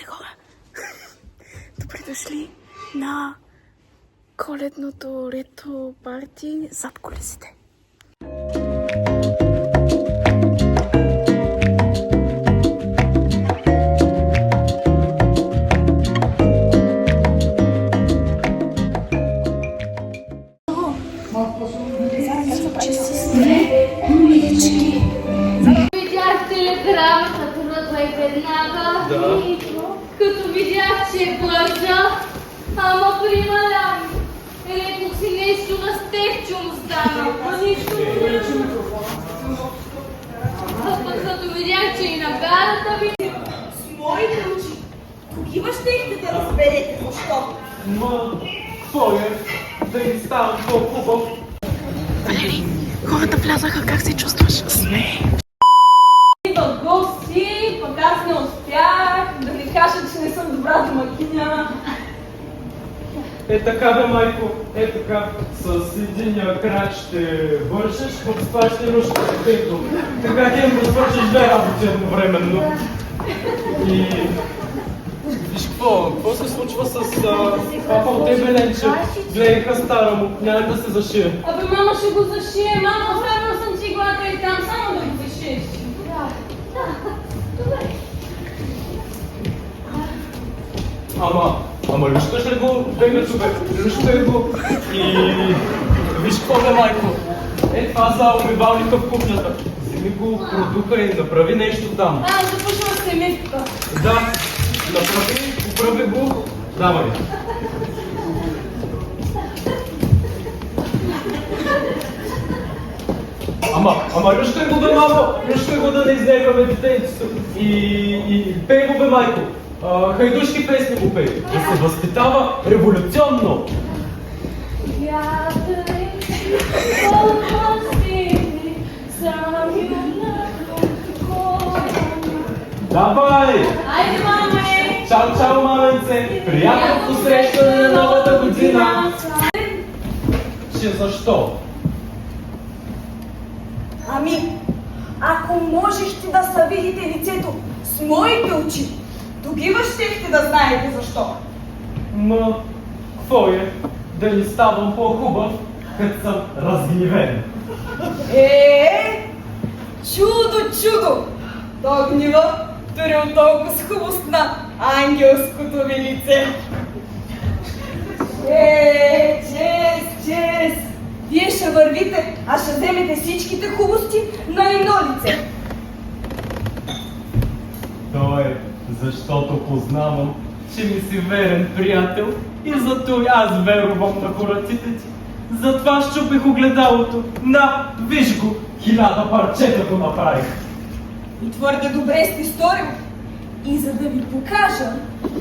хора! Добре дошли на коледното ретро парти зад колесите. Видяхте ли драмата, тръгва и веднага? Да. Като видях, че бърза, ама прималя ми. Рекох си нещо на Стефчо му стана, а нищо не. А пък като видях, че и на гарата ви... С моите очи. Тогава щехте да разберете защо. Ма, какво е? Да ни ставам по-хубав. Валери, хората влязаха, как се чувстваш? Смей! Идват гости, пък аз не успях да ви кажа, че не съм добра домакиня. Е така бе, майко, е така. С единия край ще вършиш, пък с това ще рушиш детето. Така хем да свършиш две работи едновременно. И... Виж какво се случва с папа от тебе, Ленче? Гледаха стара му, няма да се зашие. Абе, мама ще го зашие. Мама, оставила съм ти глата и там, само да го зашиеш. Добре. Ама люшкаш ли го, бегачо бе? Люшкай го и... Виж какво бе, майко? Е, това за умивалника в кухнята. Вземи го, продуха и направи нещо там. Започва с семейството. Да, поправи го, давай. Ама люшкай го бе, мамо, люшкай го да не изнерваме детенцето. И пей го бе, майко. Хайдушки песни го пей, да се възпитава революционно. Давай! Айде, маме! Чао, маменце! Приятно посрещане на новата година! Че защо? Ами, ако можехте да са видите лицето с моите очи, тогава щехте да знаете защо. Ма, какво е? Да ни ставам по-хубав, като съм разгневен. Чудо! То гнева дори от толкова с хубост на ангелското ви лице. Чест! Вие ще вървите, а ще вземете всичките хубости на едно лице. То е, защото познавам, че ми си верен приятел и зато аз верувам на хораците ти. Затова щупих огледалото. Виж го, 1000 парчета го направих. И твърде добре сте сторил. И за да ви покажа,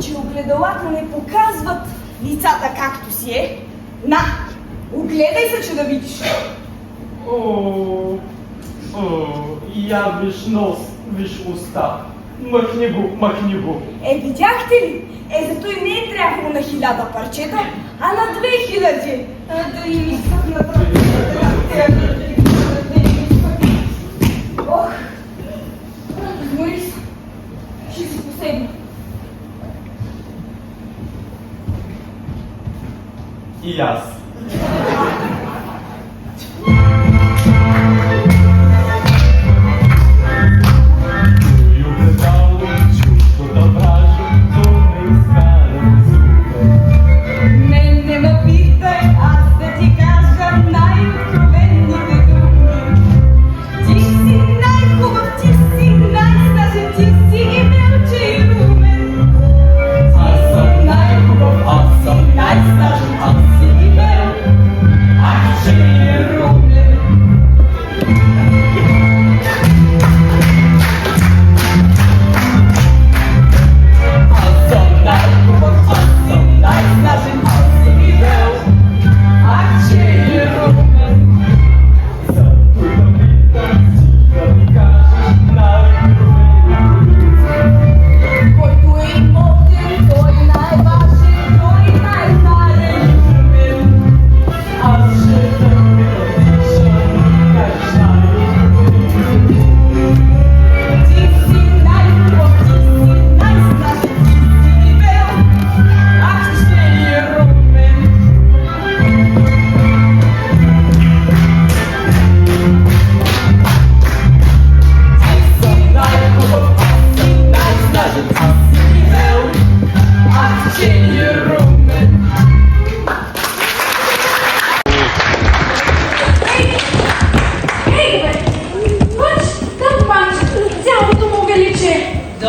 че огледалата не показват лицата както си е, огледай се, че да видиш. Я виж нос, виж уста. Махни го. Видяхте ли? Зато и не е трябвало на 1000 парчета, а на 2000. Да им изпъкнат ръцете. Ох, измори се. Ще си посегна. И аз. Мен не ме питай, аз да ти кажа най-откровенните думи. Ти си най-хубав, ти си най-страшен, ти си и мелче и румен. Аз съм най-хубав, аз съм най-страшен, аз си и мелче.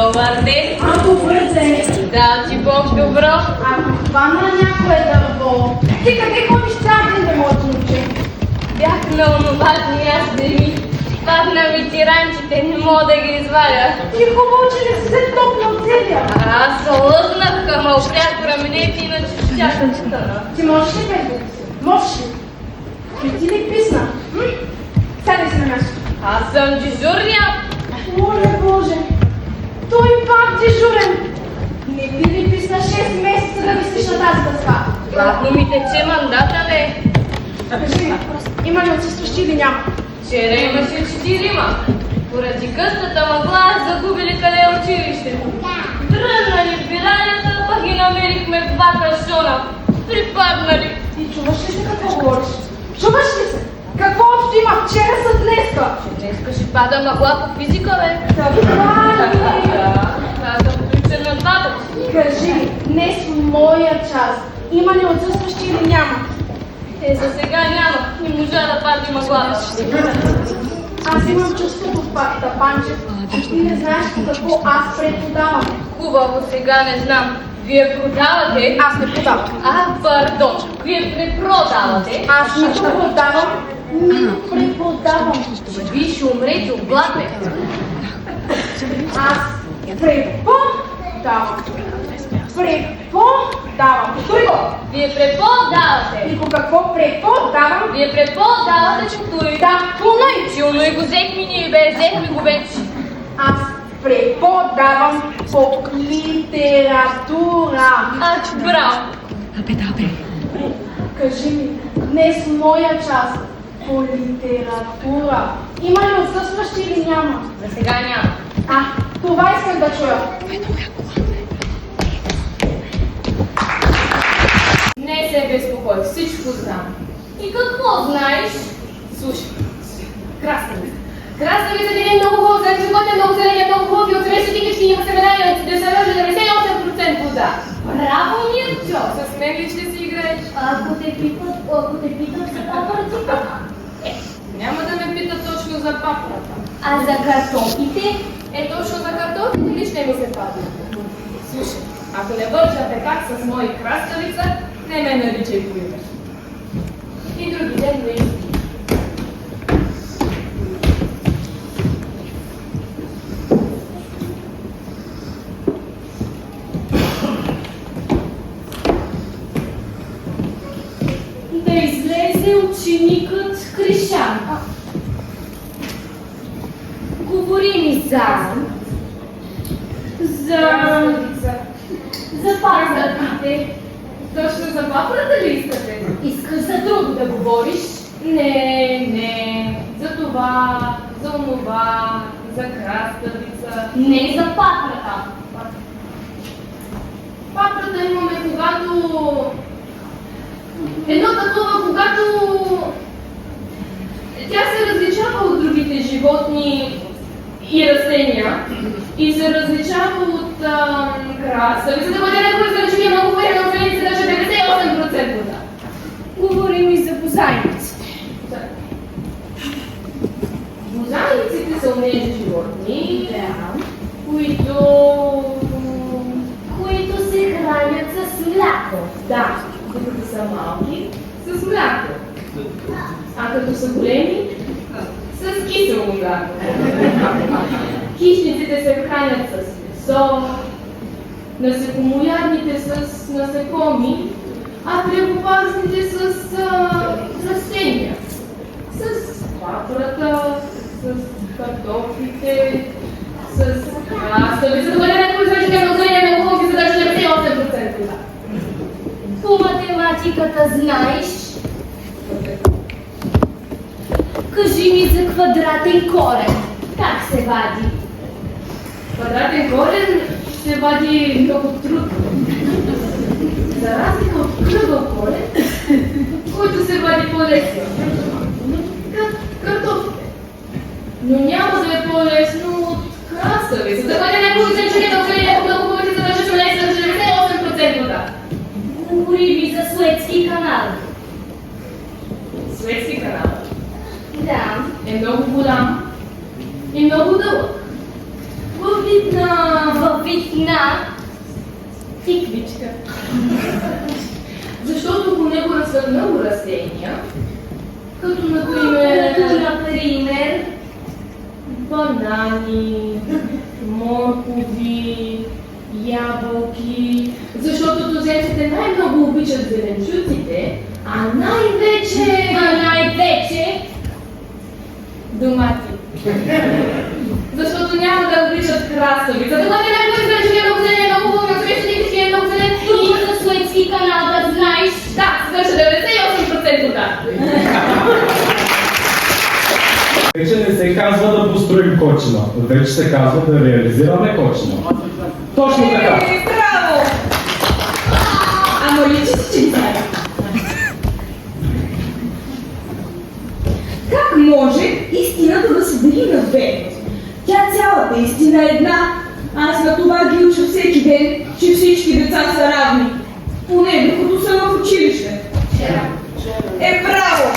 Добър ден! Добър ден! Да, ти Бог добро! Ако хвана някое дърво, ти къде ходиш цял ден да млади момче? Бях на онова аз дни. Падна ми тиранчите, не мога да ги извадя. Ти хубаво, че не си се топнал целия. Аз се лъзнах, ама опрях раменете, иначе щях да стана. Ти можеш ли без да си? Можеш ли? Не ти ли писна? Сядай си на място. Аз съм дежурния. Оле Боже, той пак дежурен. Не ти ли писна 6 месеца да висиш на тази дъска? Бавно ми тече мандата, бе. Кажи ми, има ли отсъстващи или няма? Вчера имаше 4. Поради късната мъгла загубили къде е училището. Тръгнали в биралята, пък ги намерихме в 2 кашона. Припаднали. Ти чуваш ли се какво говориш? Чуваш ли се? Какво общо има вчера с днеска? Днеска ще пада мъгла по физика, бе. Така ли? Аз съм включен на 2 пъти. Кажи ми, днес моя час. Има ли отсъстващи или няма? За сега няма. Не можа да пади мъгла. Аз имам чувството в пакта, Панчев. Ти не знаеш какво аз преподавам. Хубаво, сега не знам. Вие продавате? Аз не продавам. Пардон. Вие препродавате? Аз нито продавам, нито преподавам. Вие ще умрете от глад, бе. Аз преподавам. Преподавам. Чуй го! Вие преподавате. И по какво преподавам? Вие преподавате чуктури. Да, плунай! Силно и го взехме ние, бе. Взехме го вече. Аз преподавам по литература. Браво. Кажи ми, днес моя част по литература. Има ли отсъстващи или няма? За сега няма. Това искам да чуя. Не се безпокой, всичко знам. И какво знаеш? Слушай, краставица. Краставица е много хубав, за живота е много зелен, много хубав и от срещу тикички има семена и да се върже 98% вода. Браво, Мирчо! С мен ли ще си играеш? Ако те питат за папарците, Няма да ме питат точно за папрата. а за картофите, Точно за картофите ли ще ми се падне? Слушай, ако не вържа пекак с мои краставица, не ме наричай по име. И други ден не изпи. да излезе ученикът Кришан. Говори ми за папраците. Точно за папрата ли искате? Искаш за друго да говориш? Не. За това, за онова, за краставица. Не за папрата. Папрата имаме когато... Едно такова, когато... Тя се различава от другите животни и растения. И се различава от краставицата, която е някой за че е много време, но в се държа 98% вода. Говори ми за бозайниците. Бозайниците са онези животни, които се хранят с мляко. да, докато са малки, с мляко. А като са големи, с кисело мляко. Хищниците се хранят с месо, насекомоядните с насекоми, а древопазните с растения. С папрата, с картофите, с краставицата, което някой знае, че много зеления, много хубави, задача 98%. По математиката знаеш? Кажи ми за квадратен корен. Как се вади? Квадратен корен се вади много трудно. За разлика от кръгъл корен, който се вади по-лесно. Картофите. Но няма да е по-лесно от краставицата. Това е някой взе, че да оцели някой много хубави, за да ще лесно за 98% вода. Говори ми за Суетски канал. Суетски канал Да. е много голям и много дълъг. В Във вид на тиквичка. Защото по него растат много растения, като например банани, моркови, ябълки, защото туземците най-много обичат зеленчуците, а най-вече домати. Защото няма да обичат краставица. Домати е най-много зеленчуци, много зелен, много хубави, отсреща дикички е много зелен. Тук за суетски канал, да знаеш. Да, свърша 98% да. Вече не се казва да построим кочина, вече се казва да реализираме кочина. Точно така. Браво! Ама личи си, че знаеш. Как може истината да се дели на две? Тя цялата истина е една. Аз на това ги уча всеки ден, че всички деца са равни. Поне докато са в училище. Браво!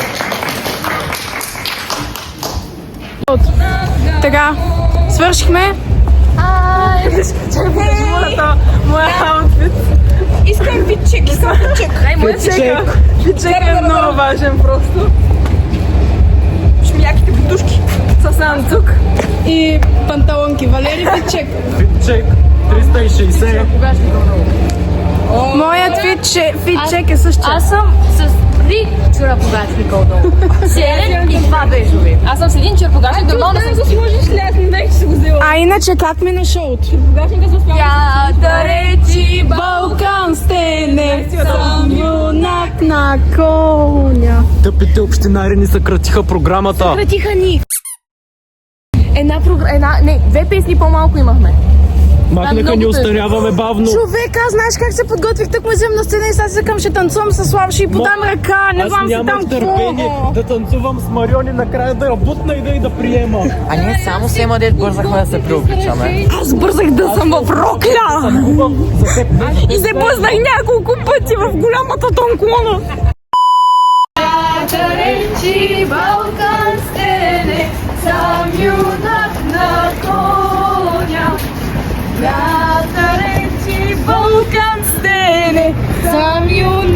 Така, свършихме. Моя аутфит. Искам витчек. Фитчек е много важен просто. Шмиляките бутушки. С Анцук и панталонки. Валери Фитчек. Фитчек 360. Моят фитчек е същия. Аз съм с 3 чорапогашника отдолу. 7 и 2 бежови. Аз съм с един черпогашник, да мога да съм Сложиш ли, аз не знаех, че си го взела. А иначе как ми на шоуто? Тя да речи Балкан стене, съм юнак на коня. Тъпите общинари ни съкратиха програмата. Пратиха ни. Две песни по-малко имахме. Махнаха ни, остаряваме бавно. Човека, знаеш как се подготвих? Тук ме взем на сцена и сега се към ще танцувам с Славши и подам ръка. Не знам си там Аз нямах търпение да танцувам с Мариони, накрая да работна и да приема. А ние само с Ема дет бързахме да се преобличаме. Аз бързах да съм в рокля. И се плъзнах няколко пъти в голямата тонклона. да речи Балкан стене, сам юнак на коня. Да речи Балкан стене, сам юнак